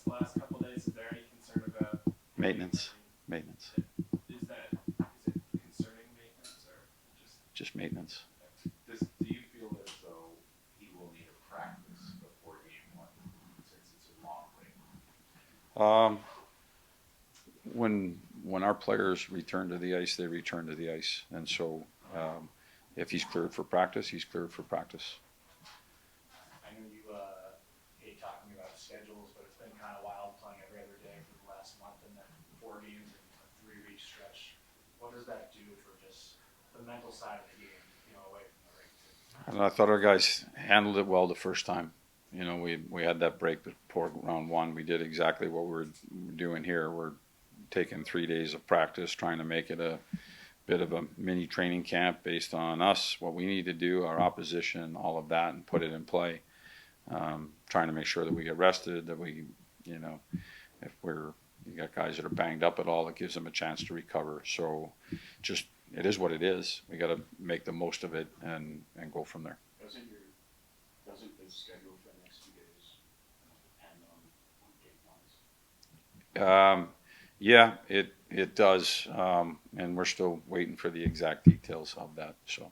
last couple of days, is there any concern about Maintenance. Maintenance. Is it concerning maintenance or Just maintenance. Do you feel as though he will need a practice before game one, since it's a long break? When our players return to the ice, they return to the ice, and so if he's cleared for practice, he's cleared for practice. I know you hate talking about schedules, but it's been kind of wild playing every other day for the last month and then 4 games in a 3-week stretch. What does that do for just the mental side of the game, away from the rink? And I thought our guys handled it well the first time. We had that break before round one. We did exactly what we're doing here. We're taking 3 days of practice, trying to make it a bit of a mini training camp based on us, what we need to do, our opposition, all of that, and put it in play. Trying to make sure that we get rested, that we, if you got guys that are banged up at all, it gives them a chance to recover. So just, it is what it is. We got to make the most of it and go from there. Doesn't the schedule for the next 2 days depend on game ones? Yeah, it does, and we're still waiting for the exact details of that. So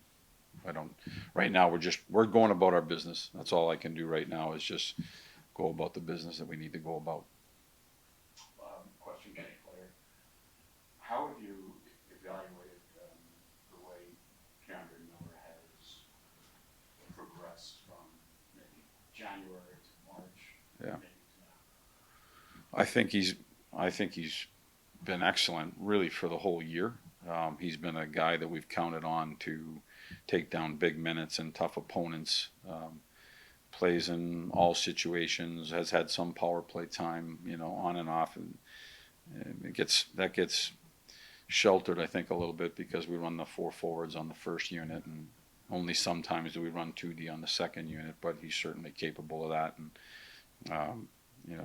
right now we're going about our business. That's all I can do right now is just go about the business that we need to go about. Question, Kenny Player. How have you evaluated the way Keandre Miller has progressed from maybe January to March? Yeah. Maybe to now? I think he's been excellent, really, for the whole year. He's been a guy that we've counted on to take down big minutes and tough opponents. Plays in all situations, has had some power play time, on and off, and that gets sheltered, I think, a little bit because we run the 4 forwards on the first unit, and only sometimes do we run 2D on the second unit. But he's certainly capable of that, and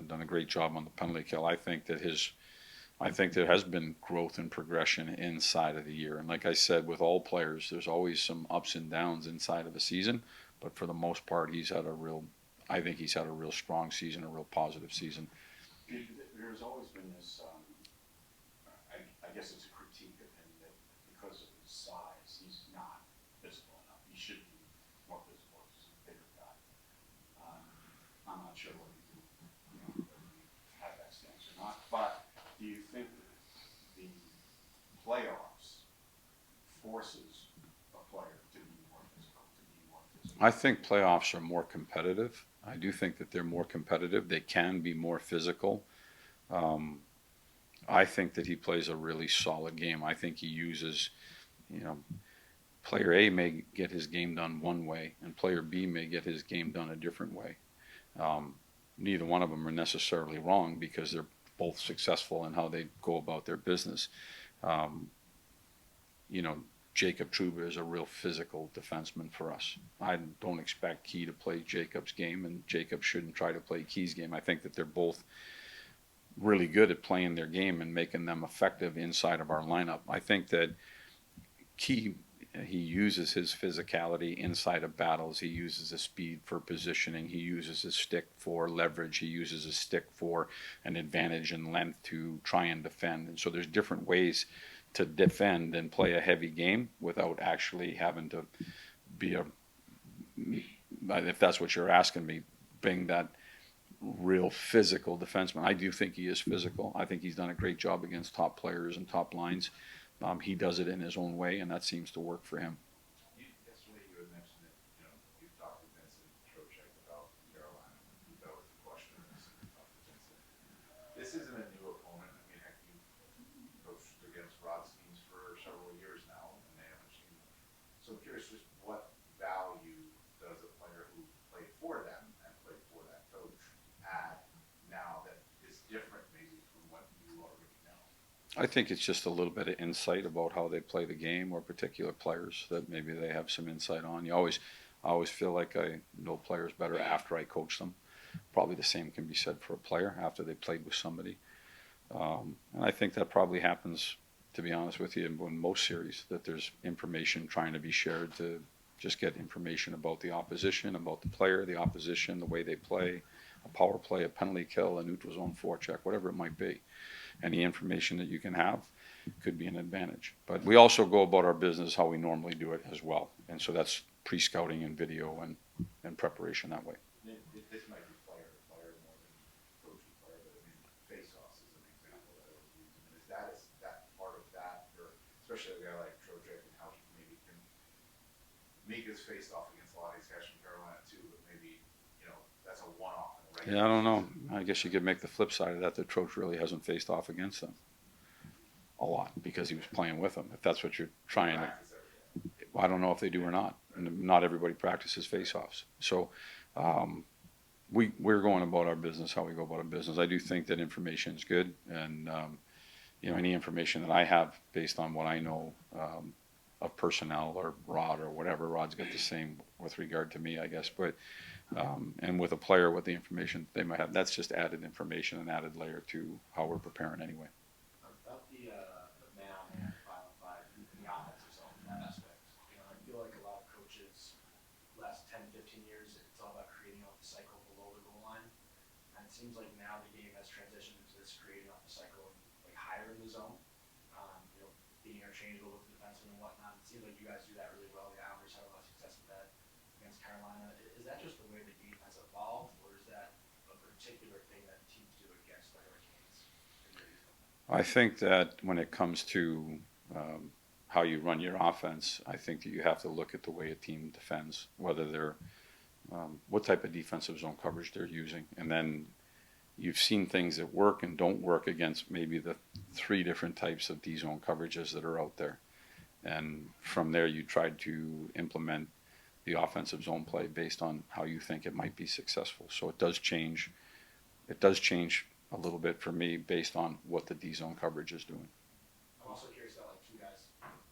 done a great job on the penalty kill. I think there has been growth and progression inside of the year. And like I said, with all players, there's always some ups and downs inside of a season. But for the most part, I think he's had a real strong season, a real positive season. There's always been this, I guess it's a critique of him that because of his size, he's not visible enough. He should be more visible as a bigger guy. I'm not sure whether you have that stance or not, but do you think the playoffs forces a player to be more physical, I think playoffs are more competitive. I do think that they're more competitive. They can be more physical. I think that he plays a really solid game. I think he uses, player A may get his game done one way, and player B may get his game done a different way. Neither one of them are necessarily wrong because they're both successful in how they go about their business. Jacob Trouba is a real physical defenseman for us. I don't expect Key to play Jacob's game, and Jacob shouldn't try to play Key's game. I think that they're both really good at playing their game and making them effective inside of our lineup. I think that Key, he uses his physicality inside of battles. He uses his speed for positioning. He uses his stick for leverage. He uses his stick for an advantage in length to try and defend. And so there's different ways to defend and play a heavy game without actually having to be if that's what you're asking me, being that real physical defenseman. I do think he is physical. I think he's done a great job against top players and top lines. He does it in his own way, and that seems to work for him. Yesterday you had mentioned that, you've talked to Vincent Trocheck about Carolina. That was the question. This isn't a new opponent. I mean, heck, you've coached against Rod Steens for several years now, and they haven't seen them. So I'm curious, just what value does a player who played for them and played for that coach add now that is different maybe from what you already know? I think it's just a little bit of insight about how they play the game or particular players that maybe they have some insight on. I always feel like I know players better after I coach them. Probably the same can be said for a player after they played with somebody. And I think that probably happens, to be honest with you, in most series, that there's information trying to be shared to just get information about the opposition, about the player, the opposition, the way they play, a power play, a penalty kill, a neutral zone forecheck, whatever it might be. Any information that you can have could be an advantage. But we also go about our business how we normally do it as well. And so that's pre-scouting and video and preparation that way. This might be player to player more than coach to player, but I mean, face-offs is an example that I was using. And is that part of that, or especially a guy like Trocheck and how he maybe can make his face-off against a lot of these guys from Carolina too, but maybe, that's a one-off in a regular Yeah, I don't know. season. I guess you could make the flip side of that. That Troach really hasn't faced off against them a lot because he was playing with them. If that's what you're trying to, Practice every day. I don't know if they do or not. Not everybody practices face-offs. So we're going about our business how we go about our business. I do think that information is good, and any information that I have based on what I know of personnel or Rod or whatever. Rod's got the same with regard to me, I guess. But and with a player, with the information they might have, that's just added information, an added layer to how we're preparing anyway. About the man-on-man 5-on-5 in the offensive zone, that aspect. I feel like a lot of coaches, last 10, 15 years, it's all about creating off the cycle below the goal line. And it seems like now the game has transitioned into this creating off the cycle like higher in the zone. Being interchangeable with the defensemen and whatnot. It seems like you guys do that really well. The Islanders have a lot of success with that against Carolina. Is that just the way the game has evolved, or is that a particular thing that teams do against the Hurricanes? I think that when it comes to how you run your offense, I think that you have to look at the way a team defends, whether they're what type of defensive zone coverage they're using, and then you've seen things that work and don't work against maybe the 3 different types of D-zone coverages that are out there. And from there, you try to implement the offensive zone play based on how you think it might be successful. So it does change. It does change a little bit for me based on what the D-zone coverage is doing. I'm also curious about like 2 guys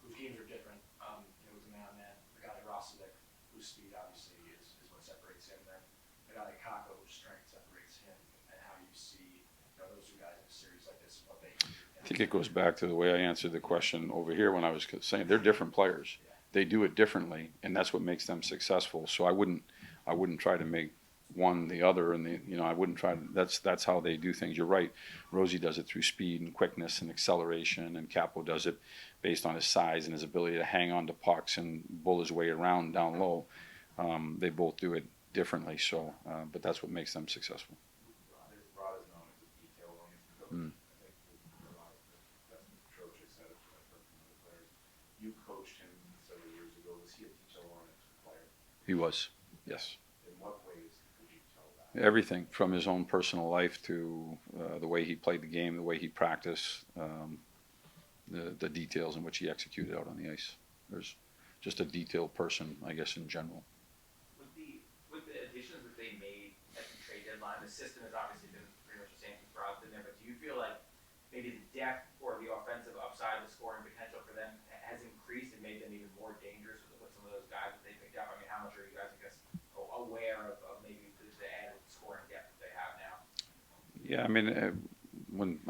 whose games are different. With the man-on-man, a guy like Roslovic, whose speed obviously is what separates him. Then a guy like Kakko, whose strength separates him, and how you see those 2 guys in a series like this, what they can do. I think it goes back to the way I answered the question over here when I was saying they're different players. They do it differently, and that's what makes them successful. So I wouldn't try to make one the other, and I wouldn't try to. That's how they do things. You're right. Rosie does it through speed and quickness and acceleration, and Capo does it based on his size and his ability to hang on to pucks and bull his way around down low. They both do it differently. So, but that's what makes them successful. Rod is known as a detail-oriented coach. Mm. I think a lot of that's what Trocheck said it, I've heard from other players. You coached him several years ago. Was he a detail-oriented player? He was, yes. In what ways could you tell that? Everything from his own personal life to the way he played the game, the way he practiced, the details in which he executed out on the ice. There's just a detailed person, I guess, in general. With the additions that they made at the trade deadline, the system has obviously been pretty much the same since Rob's been there, but do you feel like maybe the depth or the offensive upside, the scoring potential for them has increased and made them even more dangerous with some of those guys that they picked up? I mean, how much are you guys, I guess, aware of maybe the added scoring depth that they have now? Yeah, I mean, when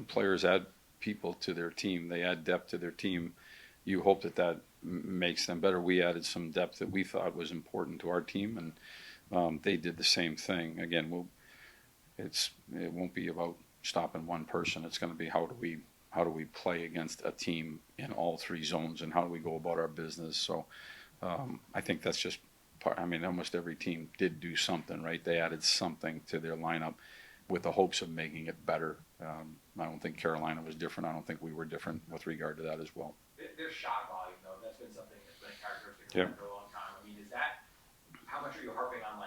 players add people to their team, they add depth to their team. You hope that makes them better. We added some depth that we thought was important to our team, and they did the same thing. Again, it won't be about stopping one person. It's going to be how do we play against a team in all 3 zones, and how do we go about our business. So I think that's just part. I mean, almost every team did do something, right? They added something to their lineup with the hopes of making it better. I don't think Carolina was different. I don't think we were different with regard to that as well. Their shot volume, though, that's been something that's been a characteristic of Yeah. them for a long time. I mean, how much are you harping on,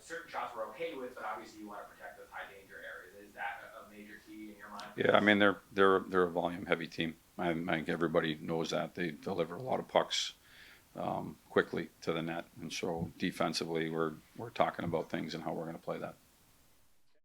certain shots we're okay with, but obviously you want to protect those high danger areas? Is that a major key in your mind? Yeah, I mean they're a volume heavy team. I think everybody knows that. They deliver a lot of pucks quickly to the net, and so defensively we're talking about things and how we're going to play that.